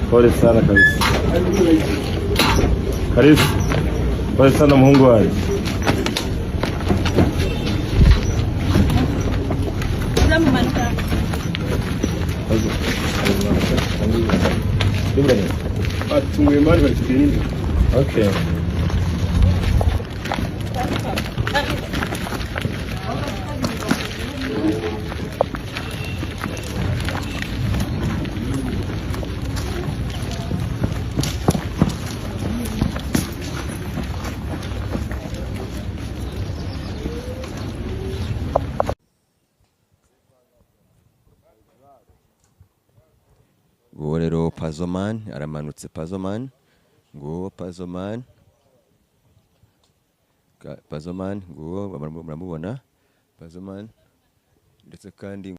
Pole sana kabisa. Karibu. Pole sana muhungu wangu. Okay. Nguwo rero Pazzoman aramanutse. Pazzoman nguwo Pazzoman nguwo muramubona Pazzoman ndetse kandi